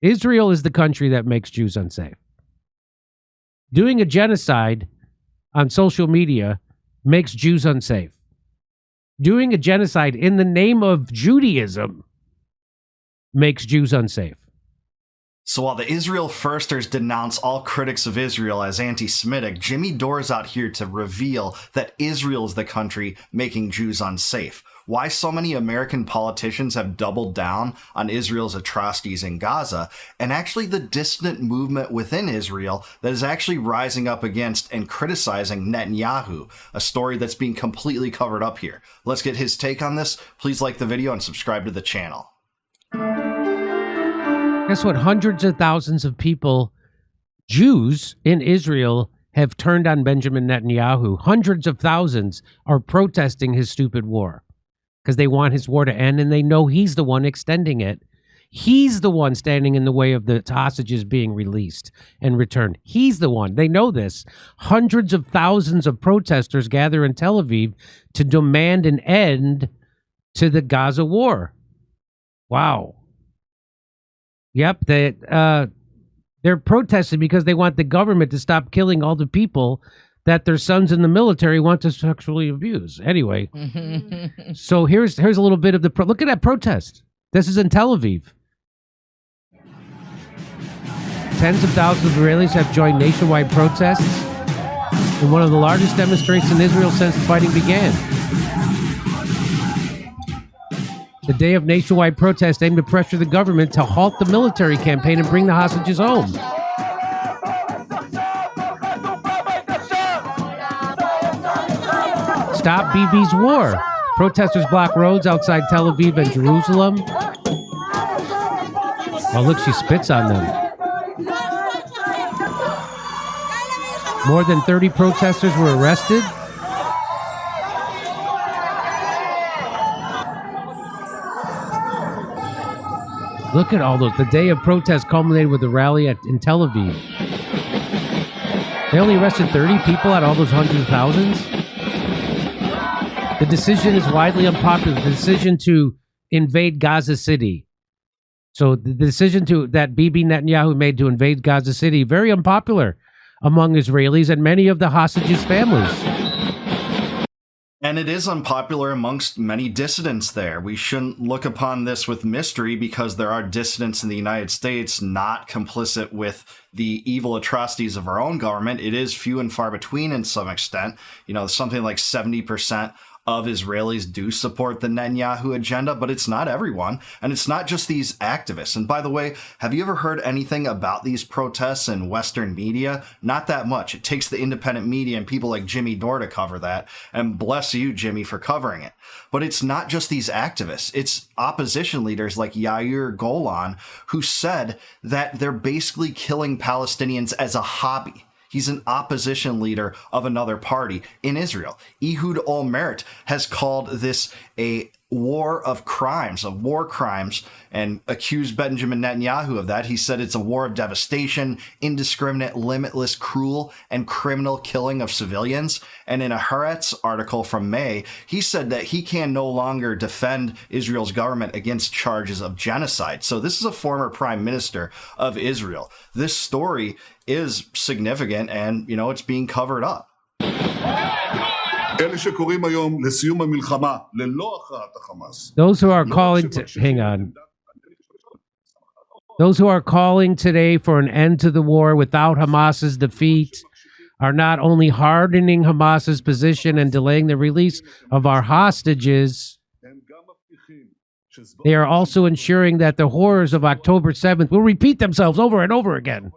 Israel is the country that makes Jews unsafe. Doing a genocide on social media makes Jews unsafe. Doing a genocide in the name of Judaism makes Jews unsafe. So while the Israel Firsters denounce all critics of Israel as anti-Semitic, Jimmy Dore is out here to reveal that Israel is the country making Jews unsafe. Why so many American politicians have doubled down on Israel's atrocities in Gaza, and actually the dissident movement within Israel that is actually rising up against and criticizing Netanyahu, a story that's being completely covered up here. Let's get his take on this. Please like the video and subscribe to the channel. Guess what? Hundreds of thousands of people, Jews in Israel, have turned on Benjamin Netanyahu. Hundreds of thousands are protesting his stupid war because they want his war to end, and they know he's the one extending it. He's the one standing in the way of the hostages being released and returned. He's the one. They know this. Hundreds of thousands of protesters gather in Tel Aviv to demand an end to the Gaza war. Wow. Yep, they're protesting because they want the government to stop killing all the people that their sons in the military want to sexually abuse. Anyway, so here's a little bit of the look at that protest. This is in Tel Aviv. Tens of thousands of Israelis have joined nationwide protests in one of the largest demonstrations in Israel since the fighting began. The day of nationwide protest aimed to pressure the government to halt the military campaign and bring the hostages home. Stop Bibi's war. Protesters block roads outside Tel Aviv and Jerusalem. Oh, look, she spits on them. More than 30 protesters were arrested. Look at all those. The day of protest culminated with a rally in Tel Aviv. They only arrested 30 people out of all those hundreds of thousands. The decision is widely unpopular. The decision to invade Gaza City. So the decision that Bibi Netanyahu made to invade Gaza City, very unpopular among Israelis and many of the hostages' families. And it is unpopular amongst many dissidents there. We shouldn't look upon this with mystery because there are dissidents in the United States not complicit with the evil atrocities of our own government. It is few and far between in some extent. You know, something like 70% of Israelis do support the Netanyahu agenda, but it's not everyone. And it's not just these activists. And by the way, have you ever heard anything about these protests in Western media? Not that much. It takes the independent media and people like Jimmy Dore to cover that. And bless you, Jimmy, for covering it. But it's not just these activists. It's opposition leaders like Yair Golan, who said that they're basically killing Palestinians as a hobby. He's an opposition leader of another party in Israel. Ehud Olmert has called this a war of crimes, of war crimes, and accused Benjamin Netanyahu of that. He said it's a war of devastation, indiscriminate, limitless, cruel, and criminal killing of civilians. And in a Haaretz article from May, he said that he can no longer defend Israel's government against charges of genocide. So this is a former prime minister of Israel. This story is significant, and, you know, it's being covered up. Those who are calling Those who are calling today for an end to the war without Hamas's defeat are not only hardening Hamas's position and delaying the release of our hostages, they are also ensuring that the horrors of October 7th will repeat themselves over and over again.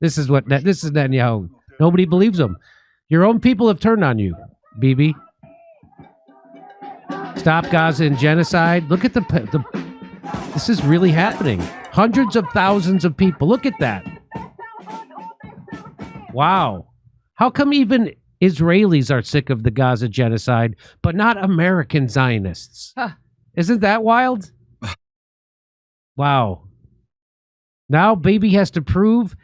This is Netanyahu. Nobody believes him. Your own people have turned on you, Bibi. Stop Gaza and genocide. Look at this is really happening. Hundreds of thousands of people. Look at that. Wow. How come even Israelis are sick of the Gaza genocide, but not American Zionists? Huh. Isn't that wild? Wow. Now Bibi has to prove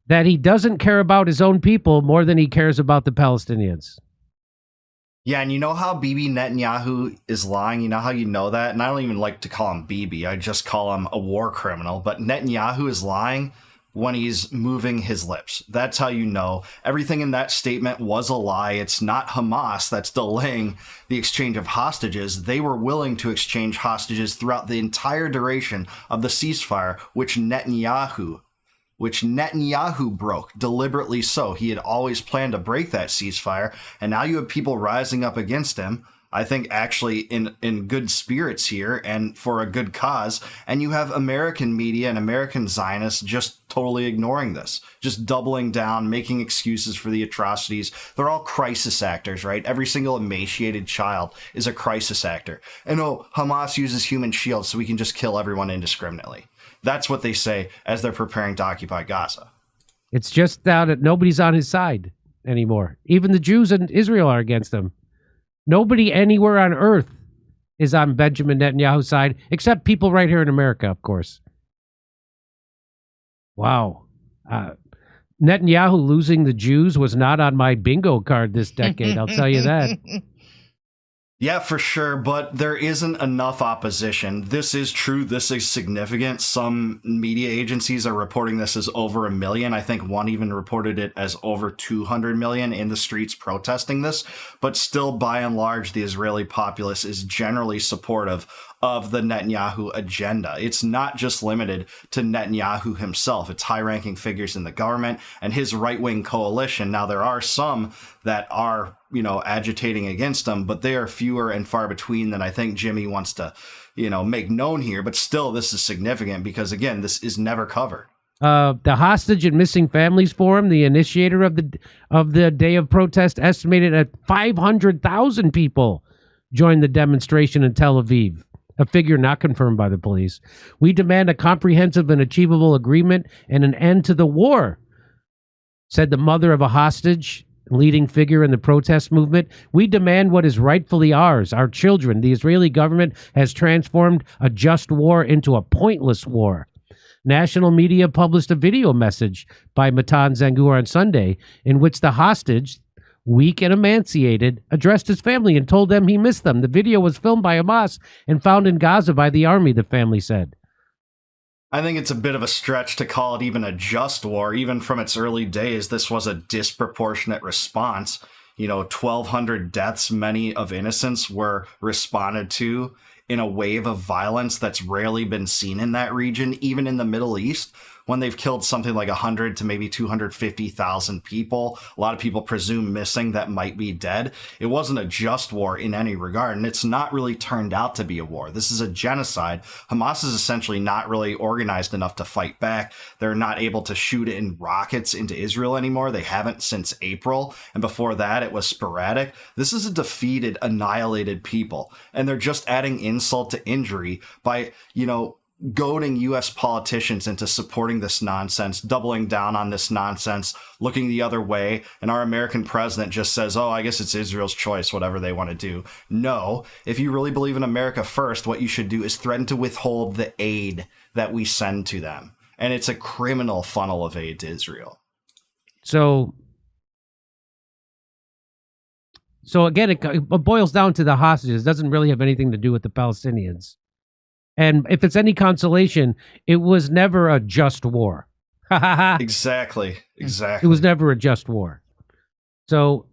that he doesn't care about his own people more than he cares about the Palestinians. Yeah, and you know how Bibi Netanyahu is lying? You know how you know that? And I don't even like to call him Bibi. I just call him a war criminal. But Netanyahu is lying when he's moving his lips. That's how you know. Everything in that statement was a lie. It's not Hamas that's delaying the exchange of hostages. They were willing to exchange hostages throughout the entire duration of the ceasefire, which Netanyahu broke, deliberately so. He had always planned to break that ceasefire, and now you have people rising up against him, I think actually in good spirits here and for a good cause, and you have American media and American Zionists just totally ignoring this, just doubling down, making excuses for the atrocities. They're all crisis actors, right? Every single emaciated child is a crisis actor. And oh, Hamas uses human shields so we can just kill everyone indiscriminately. That's what they say as they're preparing to occupy Gaza. It's just that nobody's on his side anymore. Even the Jews in Israel are against him. Nobody anywhere on earth is on Benjamin Netanyahu's side, except people right here in America, of course. Wow. Netanyahu losing the Jews was not on my bingo card this decade, I'll tell you that. Yeah, for sure, but there isn't enough opposition. This is true. This is significant. Some media agencies are reporting this as over 1 million. I think one even reported it as over 200 million in the streets protesting this. But still, by and large, the Israeli populace is generally supportive of the Netanyahu agenda. It's not just limited to Netanyahu himself. It's high-ranking figures in the government and his right-wing coalition. Now, there are some that are, agitating against him, but they are fewer and far between than I think Jimmy wants to, make known here. But still, this is significant because, again, this is never covered. The Hostage and Missing Families Forum, the initiator of the day of protest, estimated at 500,000 people joined the demonstration in Tel Aviv, a figure not confirmed by the police. We demand a comprehensive and achievable agreement and an end to the war, said the mother of a hostage, leading figure in the protest movement. We demand what is rightfully ours, our children. The Israeli government has transformed a just war into a pointless war. National media published a video message by Matan Zangur on Sunday in which the hostage, weak and emaciated, addressed his family and told them he missed them. The video was filmed by Hamas and found in Gaza by the army, the family said. I think it's a bit of a stretch to call it even a just war. Even from its early days, this was a disproportionate response. 1,200 deaths, many of innocents, were responded to in a wave of violence that's rarely been seen in that region, even in the Middle East, when they've killed something like 100 to maybe 250,000 people. A lot of people presume missing that might be dead. It wasn't a just war in any regard, and it's not really turned out to be a war. This is a genocide. Hamas is essentially not really organized enough to fight back. They're not able to shoot in rockets into Israel anymore. They haven't since April, and before that it was sporadic. This is a defeated, annihilated people, and they're just adding insult to injury by, goading U.S. politicians into supporting this nonsense, doubling down on this nonsense, looking the other way. And our American president just says, oh, I guess it's Israel's choice, whatever they want to do. No, if you really believe in America first, what you should do is threaten to withhold the aid that we send to them. And it's a criminal funnel of aid to Israel. So again, it boils down to the hostages. It doesn't really have anything to do with the Palestinians. And if it's any consolation, it was never a just war. Exactly. It was never a just war. So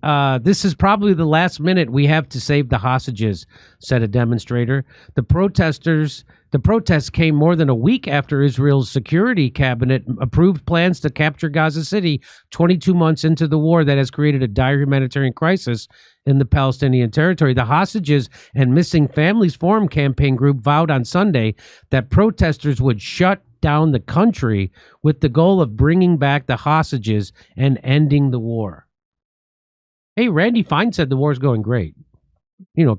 this is probably the last minute we have to save the hostages, said a demonstrator. The protests came more than a week after Israel's security cabinet approved plans to capture Gaza City 22 months into the war that has created a dire humanitarian crisis in the Palestinian territory. The Hostages and Missing Families Forum campaign group vowed on Sunday that protesters would shut down the country with the goal of bringing back the hostages and ending the war. Hey, Randy Fine said the war's going great.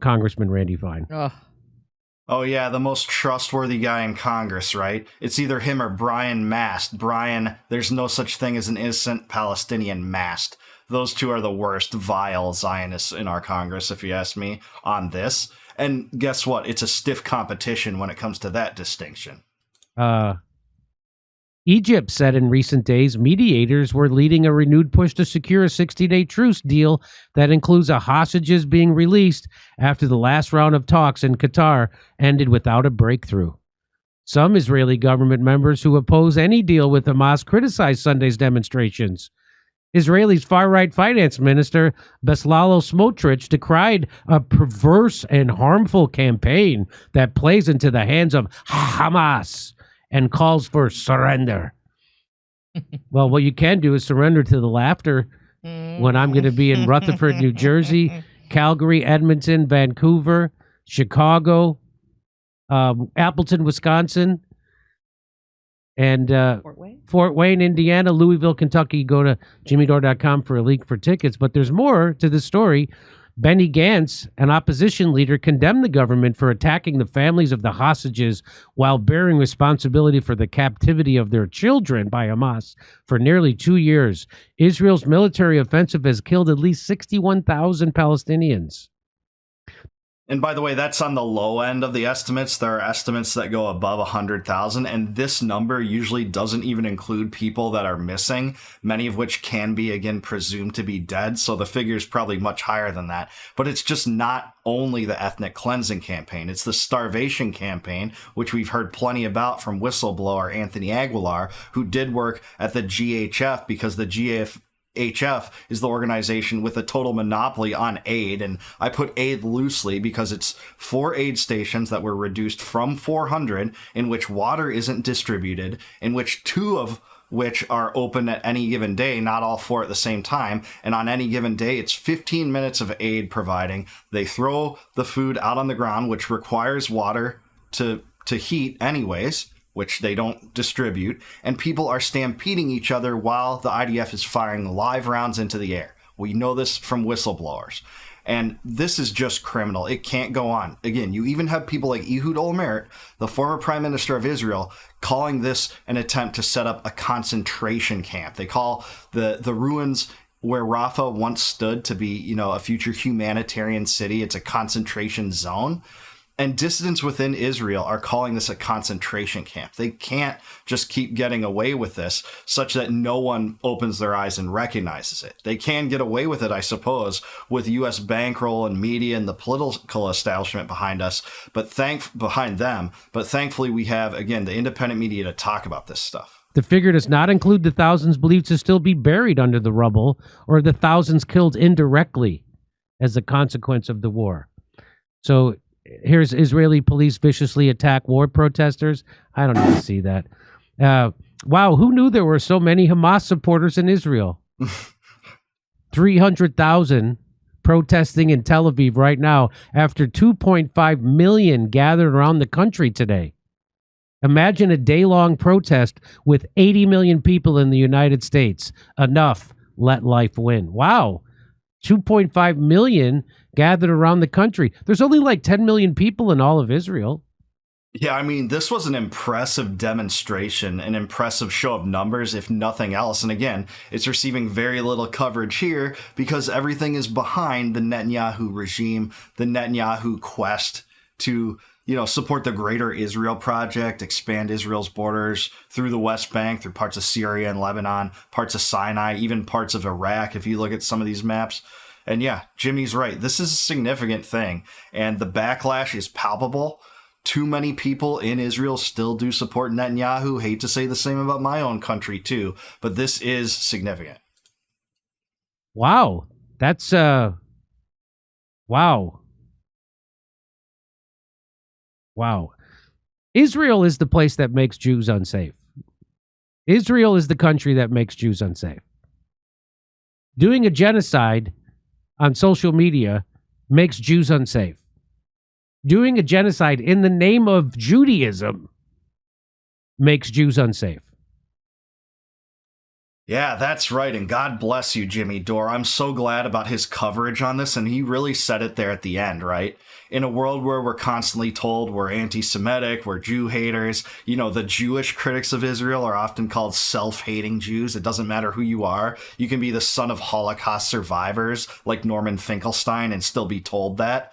Congressman Randy Fine. Oh, yeah, the most trustworthy guy in Congress, right? It's either him or Brian Mast. Brian, there's no such thing as an innocent Palestinian Mast. Those two are the worst, vile Zionists in our Congress, if you ask me, on this. And guess what? It's a stiff competition when it comes to that distinction. Egypt said in recent days mediators were leading a renewed push to secure a 60-day truce deal that includes hostages being released after the last round of talks in Qatar ended without a breakthrough. Some Israeli government members who oppose any deal with Hamas criticized Sunday's demonstrations. Israel's far-right finance minister Bezalel Smotrich decried a perverse and harmful campaign that plays into the hands of Hamas and calls for surrender. Well, what you can do is surrender to the laughter when I'm going to be in Rutherford, New Jersey, Calgary, Edmonton, Vancouver, Chicago, Appleton, Wisconsin, and Fort Wayne, Indiana, Louisville, Kentucky. Go to jimmydore.com for a link for tickets. But there's more to the story. Benny Gantz, an opposition leader, condemned the government for attacking the families of the hostages while bearing responsibility for the captivity of their children by Hamas for nearly 2 years. Israel's military offensive has killed at least 61,000 Palestinians. And by the way, that's on the low end of the estimates. There are estimates that go above 100,000, and this number usually doesn't even include people that are missing, many of which can be, again, presumed to be dead, so the figure is probably much higher than that. But it's just not only the ethnic cleansing campaign, it's the starvation campaign, which we've heard plenty about from whistleblower Anthony Aguilar, who did work at the GHF because the HF is the organization with a total monopoly on aid, and I put aid loosely because it's 4 aid stations that were reduced from 400 in which water isn't distributed, in which 2 of which are open at any given day, not all 4 at the same time, and on any given day it's 15 minutes of aid providing. They throw the food out on the ground, which requires water to heat anyways, which they don't distribute, and people are stampeding each other while the IDF is firing live rounds into the air. We know this from whistleblowers. And this is just criminal. It can't go on. Again, you even have people like Ehud Olmert, the former prime minister of Israel, calling this an attempt to set up a concentration camp. They call the ruins where Rafah once stood to be, a future humanitarian city. It's a concentration zone. And dissidents within Israel are calling this a concentration camp. They can't just keep getting away with this such that no one opens their eyes and recognizes it. They can get away with it, I suppose, with U.S. bankroll and media and the political establishment behind us, behind them. But thankfully, we have, again, the independent media to talk about this stuff. The figure does not include the thousands believed to still be buried under the rubble or the thousands killed indirectly as a consequence of the war. So here's Israeli police viciously attack war protesters. I don't need to see that. Wow, who knew there were so many Hamas supporters in Israel? 300,000 protesting in Tel Aviv right now after 2.5 million gathered around the country today. Imagine a day-long protest with 80 million people in the United States. Enough. Let life win. Wow. 2.5 million gathered around the country. There's only like 10 million people in all of Israel. Yeah, I mean, this was an impressive demonstration, an impressive show of numbers, if nothing else. And again, it's receiving very little coverage here because everything is behind the Netanyahu regime, the Netanyahu quest to, support the Greater Israel Project, expand Israel's borders through the West Bank, through parts of Syria and Lebanon, parts of Sinai, even parts of Iraq, if you look at some of these maps. And yeah, Jimmy's right. This is a significant thing, and the backlash is palpable. Too many people in Israel still do support Netanyahu. Hate to say the same about my own country, too, but this is significant. Wow. That's, wow. Wow. Israel is the place that makes Jews unsafe. Israel is the country that makes Jews unsafe. Doing a genocide on social media makes Jews unsafe. Doing a genocide in the name of Judaism makes Jews unsafe. Yeah, that's right. And God bless you, Jimmy Dore. I'm so glad about his coverage on this. And he really said it there at the end, right? In a world where we're constantly told we're anti-Semitic, we're Jew haters, the Jewish critics of Israel are often called self-hating Jews. It doesn't matter who you are. You can be the son of Holocaust survivors like Norman Finkelstein and still be told that.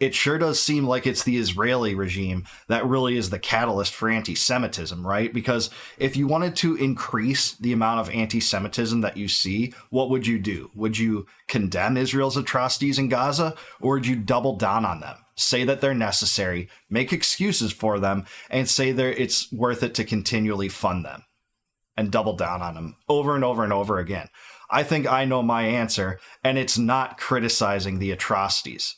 it sure does seem like it's the Israeli regime that really is the catalyst for anti-Semitism, right? Because if you wanted to increase the amount of anti-Semitism that you see, what would you do? Would you condemn Israel's atrocities in Gaza, or would you double down on them? Say that they're necessary, make excuses for them, and say it's worth it to continually fund them and double down on them over and over and over again? I think I know my answer, and it's not criticizing the atrocities.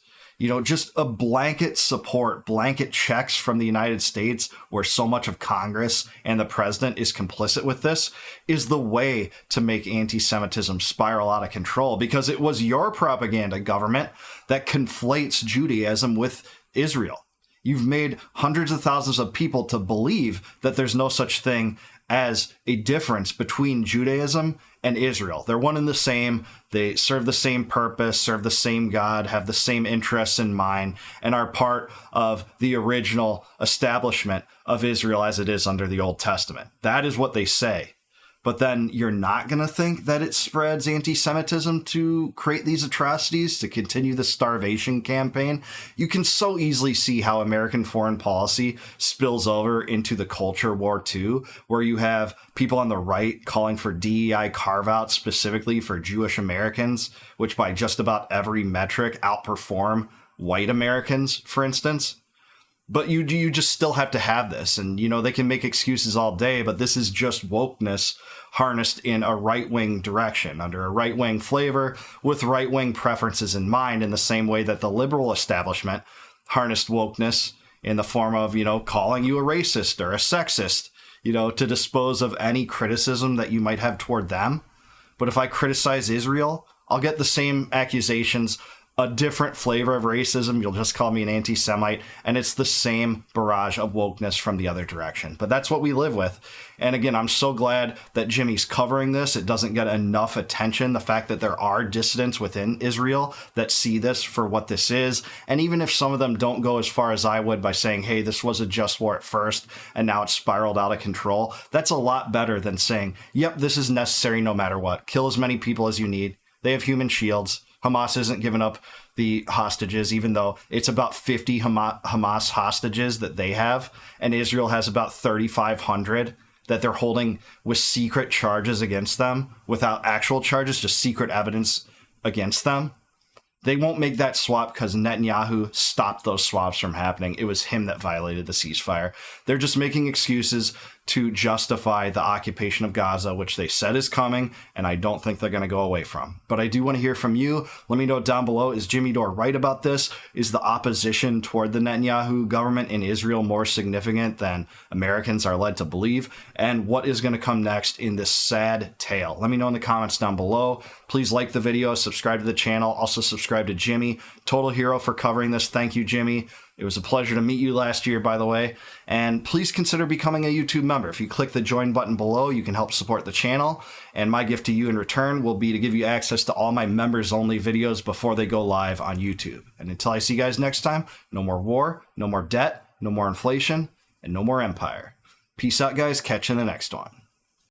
Just a blanket support, blanket checks from the United States, where so much of Congress and the president is complicit with this, is the way to make anti-Semitism spiral out of control, because it was your propaganda government that conflates Judaism with Israel. You've made hundreds of thousands of people to believe that there's no such thing as a difference between Judaism and Israel. They're one and the same. They serve the same purpose, serve the same God, have the same interests in mind, and are part of the original establishment of Israel as it is under the Old Testament. That is what they say. But then you're not going to think that it spreads anti-Semitism to create these atrocities, to continue the starvation campaign. You can so easily see how American foreign policy spills over into the culture war too, where you have people on the right calling for DEI carve-outs specifically for Jewish Americans, which by just about every metric outperform white Americans, for instance. But you just still have to have this. And, they can make excuses all day, but this is just wokeness harnessed in a right-wing direction, under a right-wing flavor, with right-wing preferences in mind, in the same way that the liberal establishment harnessed wokeness in the form of, calling you a racist or a sexist, to dispose of any criticism that you might have toward them. But if I criticize Israel, I'll get the same accusations, a different flavor of racism. You'll just call me an anti-Semite, and it's the same barrage of wokeness from the other direction. But that's what we live with. And again, I'm so glad that Jimmy's covering this. It doesn't get enough attention. The fact that there are dissidents within Israel that see this for what this is. And even if some of them don't go as far as I would by saying, hey, this was a just war at first, and now it's spiraled out of control, that's a lot better than saying, yep, this is necessary no matter what. Kill as many people as you need. They have human shields. Hamas isn't giving up the hostages, even though it's about 50 Hamas hostages that they have, and Israel has about 3,500 that they're holding with secret charges against them, without actual charges, just secret evidence against them. They won't make that swap because Netanyahu stopped those swaps from happening. It was him that violated the ceasefire. They're just making excuses to justify the occupation of Gaza, which they said is coming, and I don't think they're going to go away from. But I do want to hear from you. Let me know down below, is Jimmy Dore right about this? Is the opposition toward the Netanyahu government in Israel more significant than Americans are led to believe? And what is going to come next in this sad tale? Let me know in the comments down below. Please like the video, subscribe to the channel, also subscribe to Jimmy. Total hero for covering this. Thank you, Jimmy. It was a pleasure to meet you last year, by the way. And please consider becoming a YouTube member. If you click the join button below, you can help support the channel. And my gift to you in return will be to give you access to all my members-only videos before they go live on YouTube. And until I see you guys next time, no more war, no more debt, no more inflation, and no more empire. Peace out, guys. Catch you in the next one.